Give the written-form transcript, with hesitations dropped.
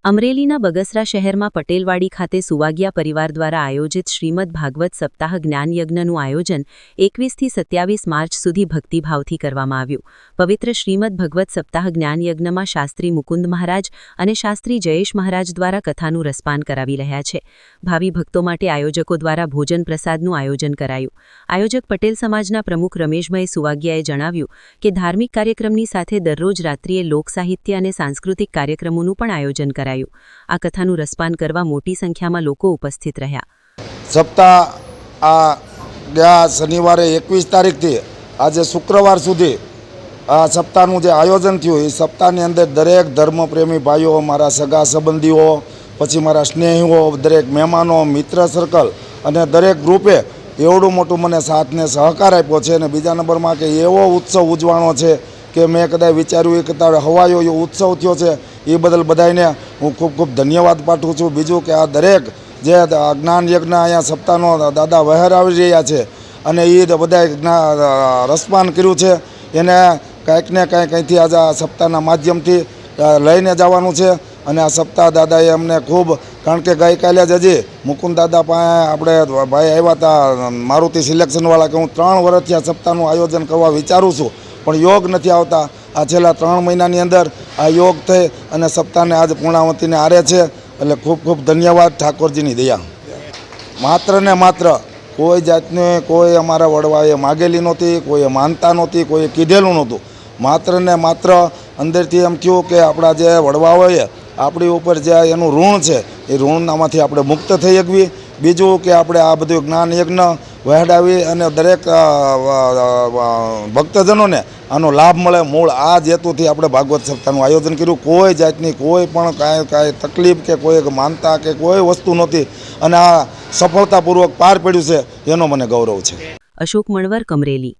અમરેલીના બગસરા શહેરમાં પટેલવાડી ખાતે સુવાગિયા પરિવાર દ્વારા આયોજિત શ્રીમદ ભાગવત સપ્તાહ જ્ઞાનયજ્ઞનું આયોજન 21થી 27 માર્ચ સુધી ભક્તિભાવથી કરવામાં આવ્યું. પવિત્ર શ્રીમદ ભગવત સપ્તાહ જ્ઞાનયજ્ઞમાં શાસ્ત્રી મુકુંદ મહારાજ અને શાસ્ત્રી જયેશ મહારાજ દ્વારા કથાનું રસપાન કરાવી રહ્યા છે. ભાવિ ભક્તો માટે આયોજકો દ્વારા ભોજન પ્રસાદનું આયોજન કરાયું. આયોજક પટેલ સમાજના પ્રમુખ રમેશભાઈ સુવાગિયાએ જણાવ્યું કે ધાર્મિક કાર્યક્રમની સાથે દરરોજ રાત્રિએ લોકસાહિત્ય અને સાંસ્કૃતિક કાર્યક્રમોનું પણ આયોજન કરાયું. આ કથાનું રસપાન કરવા મોટી સંખ્યામાં લોકો ઉપસ્થિત રહ્યા. સપ્તાહ આ ગયા શનિવારે 21 તારીખથી આજે શુક્રવાર સુધી આ સપ્તાહનું જે આયોજન થયું એ સપ્તાહની અંદર દરેક ધર્મપ્રેમી ભાઈઓ, મારા સગા સંબંધીઓ, પછી મારા સ્નેહીઓ, દરેક મહેમાનો, મિત્ર સર્કલ અને દરેક ગ્રુપે એવડું મોટું મને સાથને સહકાર આપ્યો છે. અને બીજા નંબરમાં કે એવો ઉત્સવ ઉજવાણો છે કે મેં કદાચ વિચાર્યું એ કદાચ હવાયો એ ઉત્સવ થયો છે. એ બદલ બધાને હું ખૂબ ખૂબ ધન્યવાદ પાઠવું છું. બીજું કે આ દરેક જે જ્ઞાન યજ્ઞ અહીંયા સપ્તાહનો દાદા વહેરાવી રહ્યા છે અને એ બધાએ રસપાન કર્યું છે એને કાંઈક ને કાંઈક અહીંથી આજે આ સપ્તાહના માધ્યમથી લઈને જવાનું છે. અને આ સપ્તાહ દાદાએ અમને ખૂબ, કારણ કે ગઈકાલે જ હજી મુકુંદ દાદા પાસે આપણે ભાઈ આવ્યા હતા મારુતિ સિલેક્શનવાળા, કે હું 3 વર્ષથી આ સપ્તાહનું આયોજન કરવા વિચારું છું પણ યોગ નથી આવતા. આ છેલ્લા 3 મહિનાની અંદર આ યોગ થઈ અને સપ્તાહને આજ પૂર્ણાવતીને આરે છે. એટલે ખૂબ ખૂબ ધન્યવાદ, ઠાકોરજીની દયા. માત્ર ને માત્ર કોઈ જાતની કોઈ અમારા વડવાએ માગેલી નહોતી, કોઈએ માનતા નહોતી, કોઈએ કીધેલું નહોતું. માત્ર ને માત્ર અંદરથી એમ થયું કે આપણા જે વડવાઓએ આપણી ઉપર જે એનું ઋણ છે એ ઋણમાંથી આપણે મુક્ત થઈ શકવી. બીજું કે આપણે આ બધું જ્ઞાન યજ્ઞ વહેડાવી અને દરેક ભક્તજનોને આનો લાભ મળે. મૂળ આ જ હેતુથી આપણે ભાગવત સપ્તાહનું આયોજન કર્યું. કોઈ જાતની કોઈ પણ કાંઈ તકલીફ કે કોઈ માનતા કે કોઈ વસ્તુ નહોતી અને આ સફળતાપૂર્વક પાર પડ્યું છે એનો મને ગૌરવ છે. અશોક મણવર, અમરેલી.